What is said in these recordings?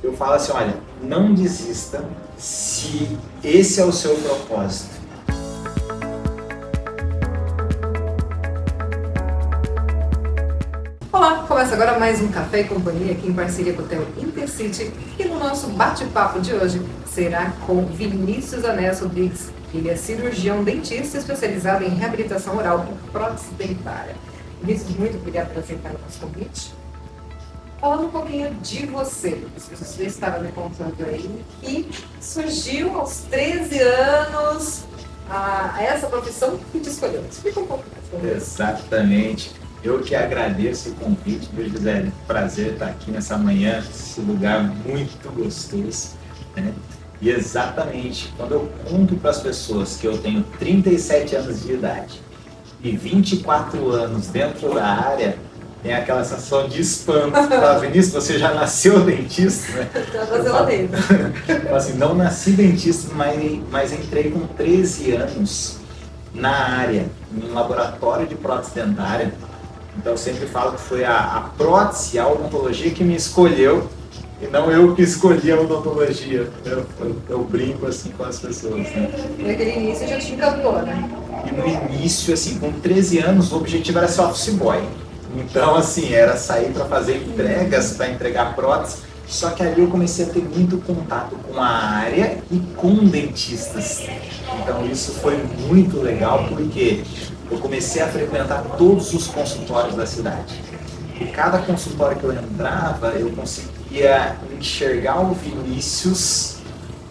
eu falo assim, olha, não desista se esse é o seu propósito. Olá, começa agora mais um Café e Companhia aqui em parceria com o Hotel Intercity e no nosso bate-papo de hoje será com Vinícius Anés Rodrigues. Ele é cirurgião dentista especializado em reabilitação oral por prótese dentária. Vinícius, muito obrigado por aceitar o nosso convite. Falando um pouquinho de você, você estava me contando aí que surgiu aos 13 anos essa profissão que te escolheu. Explica um pouco mais sobre isso. Exatamente. Eu que agradeço o convite, viu, Gisele? Prazer estar aqui nessa manhã, esse lugar muito gostoso, né? E exatamente, quando eu conto para as pessoas que eu tenho 37 anos de idade e 24 anos dentro da área, tem aquela sensação de espanto. Fala, Vinícius, você já nasceu dentista, né? Já nasceu lá dentro. Assim, não nasci dentista, mas entrei com 13 anos na área, em um laboratório de prótese dentária. Então eu sempre falo que foi a prótese, a odontologia que me escolheu e não eu que escolhi a odontologia. Eu brinco assim com as pessoas, né? Naquele início já te encantou, né? E no início, assim, com 13 anos, o objetivo era ser office boy. Então, assim, era sair para fazer entregas, para entregar prótese. Só que ali eu comecei a ter muito contato com a área e com dentistas. Então isso foi muito legal porque eu comecei a frequentar todos os consultórios da cidade. E cada consultório que eu entrava, eu conseguia enxergar o Vinícius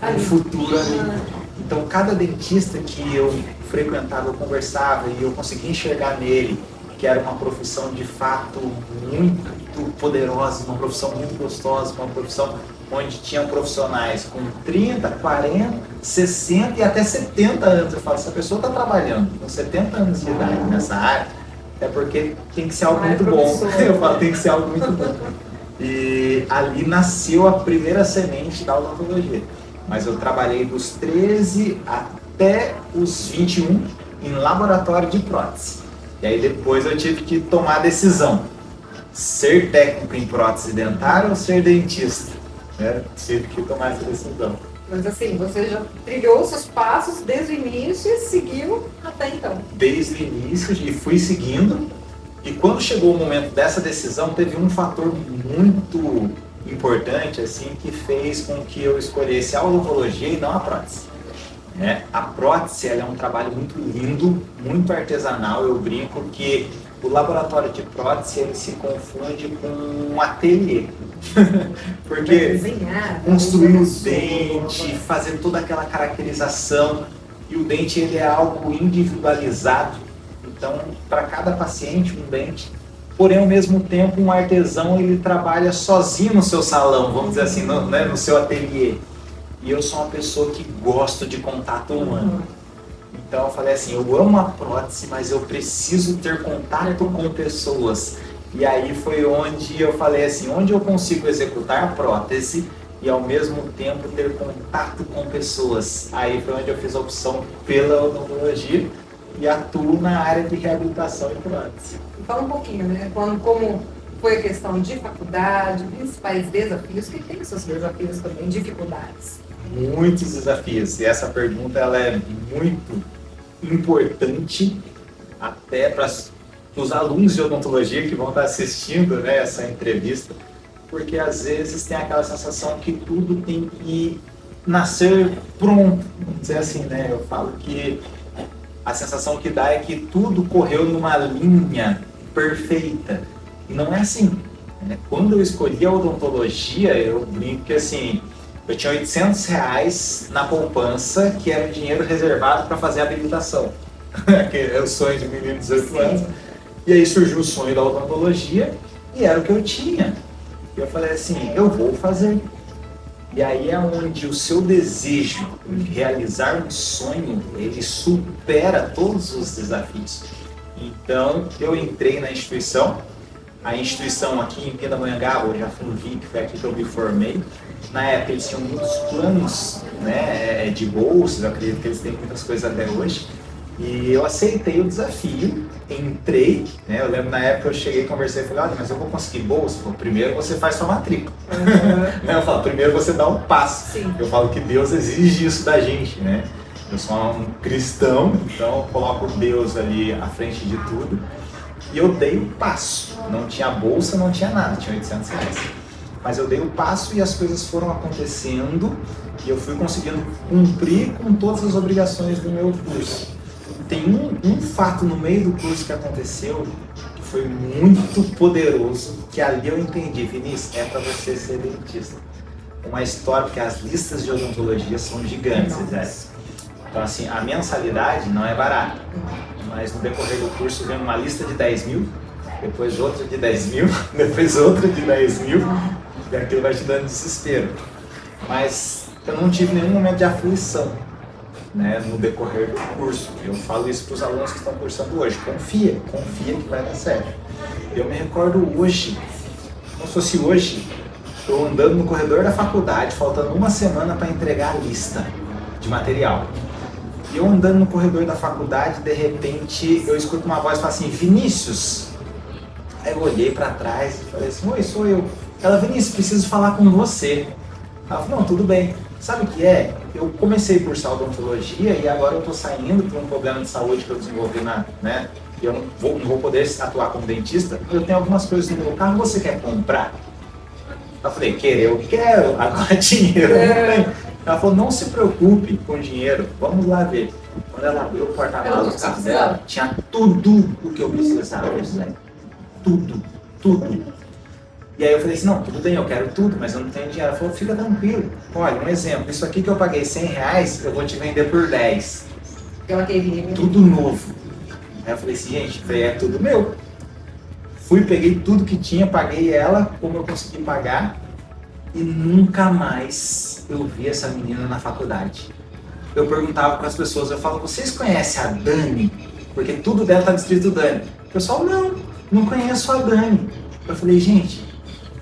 no futuro ali. Então cada dentista que eu frequentava, eu conversava e eu conseguia enxergar nele que era uma profissão de fato muito poderosa, uma profissão muito gostosa, uma profissão onde tinham profissionais com 30, 40, 60 e até 70 anos. Eu falo, se a pessoa está trabalhando com 70 anos de idade nessa área, é porque tem que ser algo muito bom. Eu falo, tem que ser algo muito bom. E ali nasceu a primeira semente da odontologia. Mas eu trabalhei dos 13 até os 21 em laboratório de prótese. E aí depois eu tive que tomar a decisão, ser técnico em prótese dentária ou ser dentista, né? Tive que tomar essa decisão. Mas assim, você já trilhou seus passos desde o início e seguiu até então. Desde o início e fui seguindo, e quando chegou o momento dessa decisão, teve um fator muito importante assim, que fez com que eu escolhesse a odontologia e não a prótese. A prótese ela é um trabalho muito lindo, muito artesanal. Eu brinco que o laboratório de prótese ele se confunde com um ateliê. Porque desenhar, construir o dente, fazer toda aquela caracterização, e o dente ele é algo individualizado. Então, para cada paciente, um dente. Porém, ao mesmo tempo, um artesão ele trabalha sozinho no seu salão, vamos dizer assim, no seu ateliê. E eu sou uma pessoa que gosto de contato humano. Então eu falei assim, eu amo a prótese, mas eu preciso ter contato com pessoas. E aí foi onde eu falei assim, onde eu consigo executar a prótese e ao mesmo tempo ter contato com pessoas. Aí foi onde eu fiz a opção pela odontologia e atuo na área de reabilitação e prótese. Fala um pouquinho, né? Como foi a questão de faculdade, principais desafios, que tem seus desafios também, dificuldades? Muitos desafios, e essa pergunta ela é muito importante até para os alunos de odontologia que vão estar assistindo, né, essa entrevista, porque às vezes tem aquela sensação que tudo tem que nascer pronto, vamos dizer assim, né? Eu falo que a sensação que dá é que tudo correu numa linha perfeita, e não é assim, né? Quando eu escolhi a odontologia, eu brinco que assim, eu tinha R$800 na poupança, que era o dinheiro reservado para fazer a habilitação. Que é o sonho de menino de 18 anos. E aí surgiu o sonho da odontologia e era o que eu tinha. E eu falei assim, eu vou fazer. E aí é onde o seu desejo de realizar um sonho, ele supera todos os desafios. Então eu entrei na instituição. A instituição aqui em Pindamonhangaba, eu já fui, que foi aqui que eu me formei. Na época eles tinham muitos planos, né, de bolsas, eu acredito que eles têm muitas coisas até hoje. E eu aceitei o desafio, entrei, né? Eu lembro na época eu cheguei, conversei e falei, olha, mas eu vou conseguir bolsa? Falei, primeiro você faz sua matrícula. Eu falo, primeiro você dá um passo. Sim. Eu falo que Deus exige isso da gente, né? Eu sou um cristão, então eu coloco Deus ali à frente de tudo. E eu dei o passo. Não tinha bolsa, não tinha nada, tinha R$800. Mas eu dei o passo e as coisas foram acontecendo e eu fui conseguindo cumprir com todas as obrigações do meu curso. Tem um fato no meio do curso que aconteceu que foi muito poderoso, que ali eu entendi, Vinícius, é para você ser dentista. Uma história, porque as listas de odontologia são gigantes, né? Então assim, a mensalidade não é barata, mas no decorrer do curso vem uma lista de 10 mil, depois outra de 10 mil, depois outra de 10 mil, e aquilo vai te dando desespero. Mas eu não tive nenhum momento de aflição, né, no decorrer do curso. Eu falo isso para os alunos que estão cursando hoje. Confia que vai dar certo. Eu me recordo hoje, como se fosse hoje, eu andando no corredor da faculdade, faltando uma semana para entregar a lista de material. E eu andando no corredor da faculdade, de repente eu escuto uma voz e falo assim, Vinícius. Aí eu olhei para trás e falei assim, oi, sou eu. Ela, Vinícius, preciso falar com você. Ela falou, não, tudo bem. Sabe o que é? Eu comecei a cursar odontologia e agora eu estou saindo por um problema de saúde que eu desenvolvi né? Eu não vou poder atuar como dentista, eu tenho algumas coisas no meu carro, você quer comprar? Eu falei, eu quero, agora dinheiro eu não tenho. Ela falou, não se preocupe com dinheiro, vamos lá ver. Quando ela abriu o porta-malas do carro dela, tinha tudo o que eu precisava, tudo. E aí eu falei assim, não, tudo bem, eu quero tudo, mas eu não tenho dinheiro. Ela falou, fica tranquilo. Olha, um exemplo, isso aqui que eu paguei R$100, eu vou te vender por 10. Ela queria. Tudo novo. Aí eu falei assim, gente, é tudo meu. Fui, peguei tudo que tinha, paguei ela, como eu consegui pagar, e nunca mais eu vi essa menina na faculdade. Eu perguntava para as pessoas, eu falo, vocês conhecem a Dani? Porque tudo dela tá escrito Dani. O pessoal, não conheço a Dani. Eu falei, gente,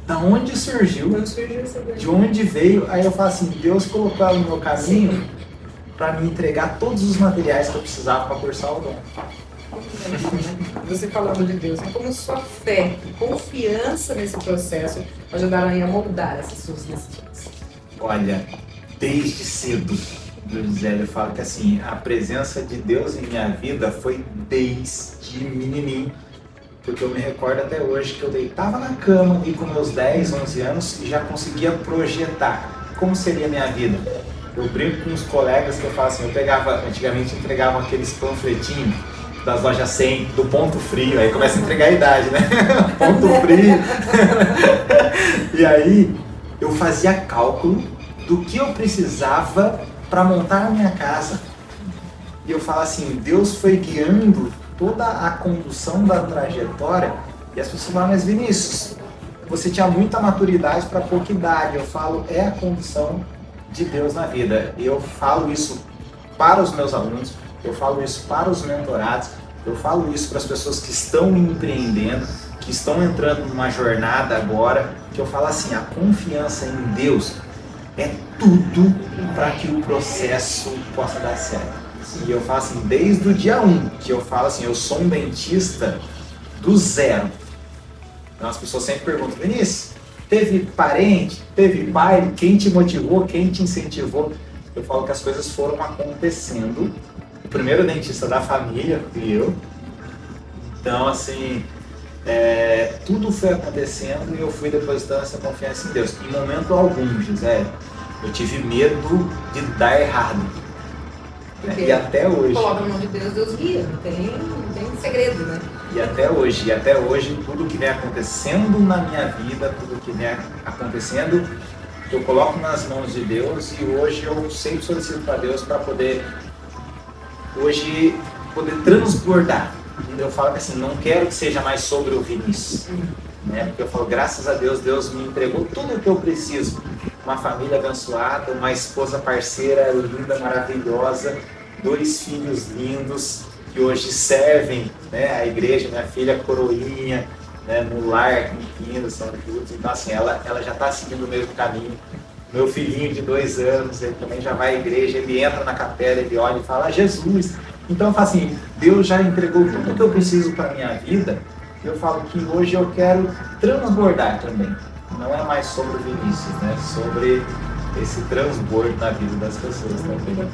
da onde surgiu, de onde veio? Aí eu falo assim, Deus colocou ela no meu caminho para me entregar todos os materiais que eu precisava para cursar o dom. Você falando de Deus, como sua fé e confiança nesse processo ajudaram a moldar essas suas decisões? Olha, desde cedo, Gisele, eu falo que assim, a presença de Deus em minha vida foi desde menininho. Porque eu me recordo até hoje que eu deitava na cama ali com meus 10, 11 anos e já conseguia projetar como seria a minha vida. Eu brinco com os colegas que eu falo assim, antigamente entregava aqueles panfletinhos das lojas 100, do ponto frio, aí começa a entregar a idade, né? Ponto frio. E aí eu fazia cálculo do que eu precisava para montar a minha casa. E eu falo assim, Deus foi guiando toda a condução da trajetória, e as pessoas falam, mas Vinícius, você tinha muita maturidade para pouca idade. Eu falo, é a condução de Deus na vida. Eu falo isso para os meus alunos, eu falo isso para os mentorados, eu falo isso para as pessoas que estão empreendendo, que estão entrando numa jornada agora, que eu falo assim, a confiança em Deus é tudo para que o processo possa dar certo. E eu falo assim, desde o dia 1, que eu falo assim, eu sou um dentista do zero. Então as pessoas sempre perguntam, Vinícius, teve parente, teve pai, quem te motivou, quem te incentivou? Eu falo que as coisas foram acontecendo. O primeiro dentista da família fui eu. Então assim, tudo foi acontecendo e eu fui depositando essa confiança em Deus. Em momento algum, Gisele, eu tive medo de dar errado. E até hoje. Coloca no nome de Deus, Deus guia, não tem segredo, né? E até hoje, tudo que vem acontecendo na minha vida, tudo que vem acontecendo, eu coloco nas mãos de Deus e hoje eu sempre solicito para Deus para poder transbordar. Eu falo que assim, não quero que seja mais sobre o Vinícius, né? Porque eu falo, graças a Deus, Deus me entregou tudo o que eu preciso. Uma família abençoada, uma esposa parceira linda, maravilhosa, 2 filhos lindos que hoje servem, né, a igreja, minha filha coroinha, né, no lar, lindo, são adultos. Então assim, ela já está seguindo o mesmo caminho. Meu filhinho de 2 anos, ele também já vai à igreja, ele entra na capela, ele olha e fala, Jesus, Então eu falo assim, Deus já entregou tudo que eu preciso para minha vida. Eu falo que hoje eu quero transbordar também. Não é mais sobre o Vinícius, né? Sobre esse transbordo na vida das pessoas também.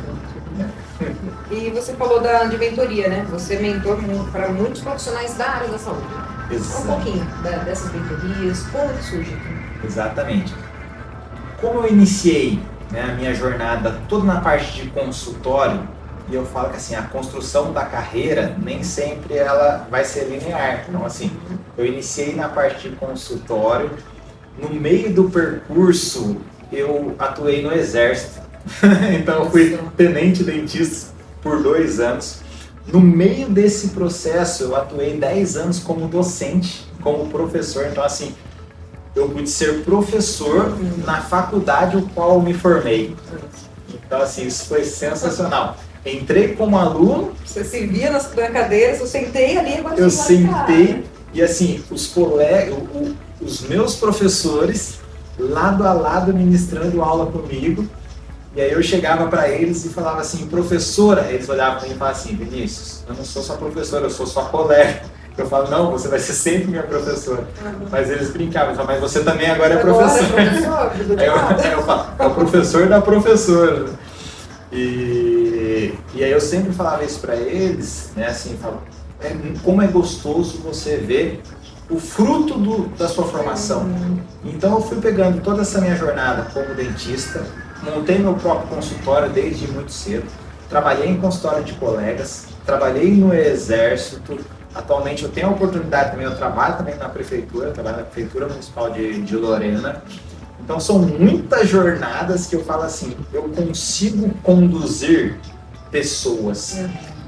E você falou de mentoria, né? Você é mentor para muitos profissionais da área da saúde. Exato. Um pouquinho dessas mentorias, como que surge? Exatamente. Como eu iniciei, né, a minha jornada toda na parte de consultório, e eu falo que assim, a construção da carreira nem sempre ela vai ser linear. Então assim, eu iniciei na parte de consultório, no meio do percurso eu atuei no exército. Então eu fui tenente dentista por 2 anos. No meio desse processo eu atuei 10 anos como docente, como professor. Então assim, eu pude ser professor na faculdade o qual eu me formei. Então assim, isso foi sensacional. Entrei como aluno. Você se via na cadeira, eu sentei ali, agora eu sentei e assim, os colegas, os meus professores lado a lado ministrando aula comigo. E aí eu chegava para eles e falava assim, professora, eles olhavam para mim e falavam assim, Vinícius, eu não sou sua professora, eu sou sua colega. Eu falo, não, você vai ser sempre minha professora. Mas eles brincavam, falavam, mas você também agora é professor. Aí eu falo, é o professor da professora. E aí eu sempre falava isso para eles, né, assim, falo, como é gostoso você ver o fruto da sua formação. Então eu fui pegando toda essa minha jornada como dentista, montei meu próprio consultório desde muito cedo, trabalhei em consultório de colegas, trabalhei no exército, atualmente eu tenho a oportunidade também, eu trabalho também na prefeitura, trabalho na prefeitura municipal de Lorena. Então são muitas jornadas que eu falo assim, eu consigo conduzir pessoas,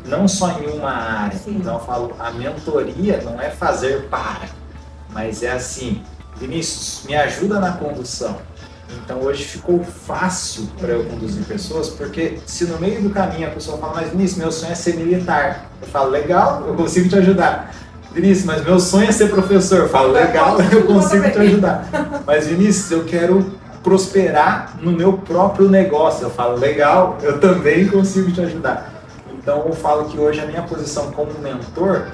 não só em uma área. Sim. Então eu falo, a mentoria não é fazer para, mas é assim, Vinícius, me ajuda na condução. Então hoje ficou fácil para eu conduzir pessoas, porque se no meio do caminho a pessoa fala, mas Vinícius, meu sonho é ser militar. Eu falo, legal, eu consigo te ajudar. Vinícius, mas meu sonho é ser professor. Eu falo, legal, eu consigo te ajudar. Mas Vinícius, eu quero prosperar no meu próprio negócio. Eu falo, legal, eu também consigo te ajudar. Então eu falo que hoje a minha posição como mentor,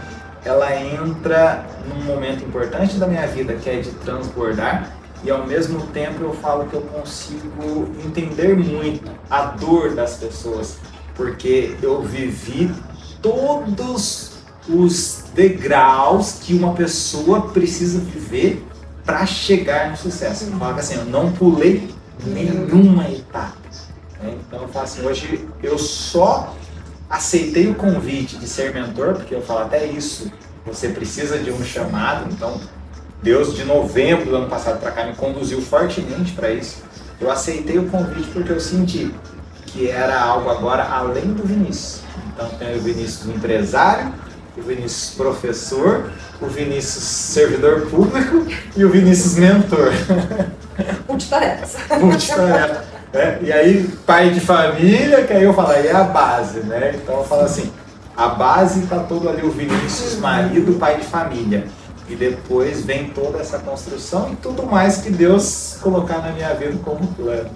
ela entra num momento importante da minha vida, que é de transbordar. E ao mesmo tempo eu falo que eu consigo entender muito a dor das pessoas, porque eu vivi todos os degraus que uma pessoa precisa viver para chegar no sucesso. Eu falo assim, eu não pulei nenhuma etapa. Então eu falo assim, hoje eu só aceitei o convite de ser mentor, porque eu falo até isso, você precisa de um chamado, então Deus, de novembro do ano passado para cá, me conduziu fortemente para isso. Eu aceitei o convite porque eu senti que era algo agora além do Vinícius. Então tem o Vinícius empresário, o Vinícius professor, o Vinícius servidor público e o Vinícius mentor. Multitarefas. Multitarefas. E aí, pai de família, que aí eu falo, aí é a base, né? Então eu falo assim, a base está todo ali o Vinícius, marido, pai de família. E depois vem toda essa construção e tudo mais que Deus colocar na minha vida como plano.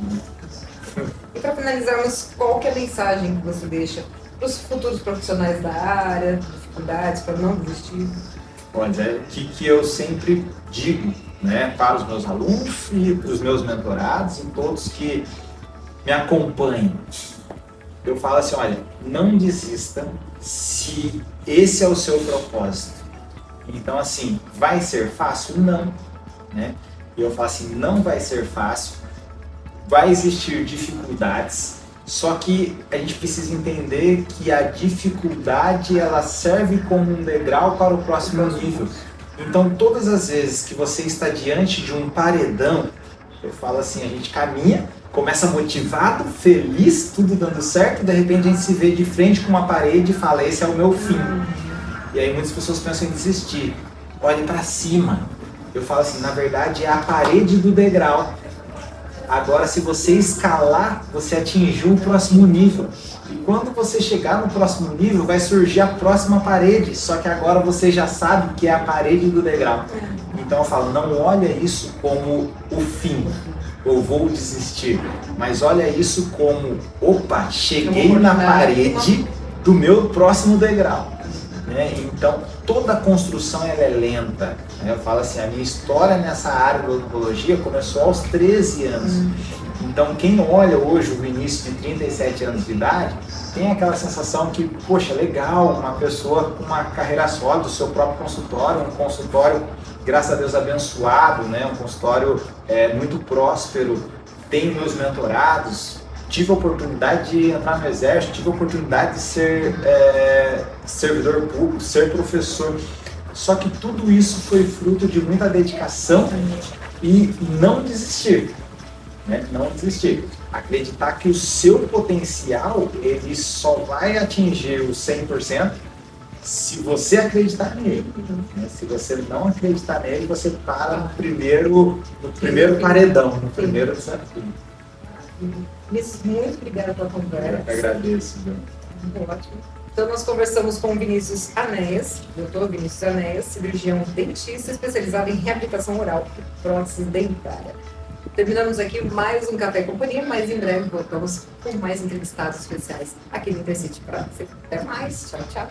E para finalizarmos, qual que é a mensagem que você deixa para os futuros profissionais da área, dificuldades, para não desistir? Olha, o que eu sempre digo, né, para os meus alunos e para os meus mentorados e todos que me acompanham. Eu falo assim, olha, não desista se esse é o seu propósito. Então, assim, vai ser fácil? Não. Né? E eu falo assim, não vai ser fácil, vai existir dificuldades, só que a gente precisa entender que a dificuldade, ela serve como um degrau para o próximo nível. Então, todas as vezes que você está diante de um paredão, eu falo assim, a gente caminha, começa motivado, feliz, tudo dando certo, de repente a gente se vê de frente com uma parede e fala, esse é o meu fim. E aí muitas pessoas pensam em desistir. Olhe para cima. Eu falo assim, na verdade é a parede do degrau. Agora se você escalar, você atingiu o próximo nível. E quando você chegar no próximo nível, vai surgir a próxima parede. Só que agora você já sabe que é a parede do degrau. Então eu falo, não olha isso como o fim. Eu vou desistir. Mas olha isso como, opa, cheguei na parede. do meu próximo degrau. Né? Então, toda a construção ela é lenta. Né? Eu falo assim, a minha história nessa área da odontologia começou aos 13 anos. Então, quem olha hoje o Vinícius de 37 anos de idade, tem aquela sensação que, poxa, legal, uma pessoa com uma carreira sólida, o seu próprio consultório, um consultório, graças a Deus, abençoado, né? Um consultório muito próspero, tenho meus mentorados, tive a oportunidade de entrar no exército, tive a oportunidade de ser servidor público, ser professor. Só que tudo isso foi fruto de muita dedicação e não desistir. Né? Não desistir. Acreditar que o seu potencial ele só vai atingir o 100% se você acreditar nele. Né? Se você não acreditar nele, você para no primeiro paredão, no primeiro desafio. Vinícius, muito obrigada pela conversa. Eu agradeço. Ótimo. Então nós conversamos com o Vinícius Anéas, doutor Vinícius Anéas, cirurgião dentista especializado em reabilitação oral e prótese dentária. Terminamos aqui mais um Café Companhia, mas em breve voltamos com mais entrevistados especiais aqui no Intercity para você. Até mais, tchau, tchau.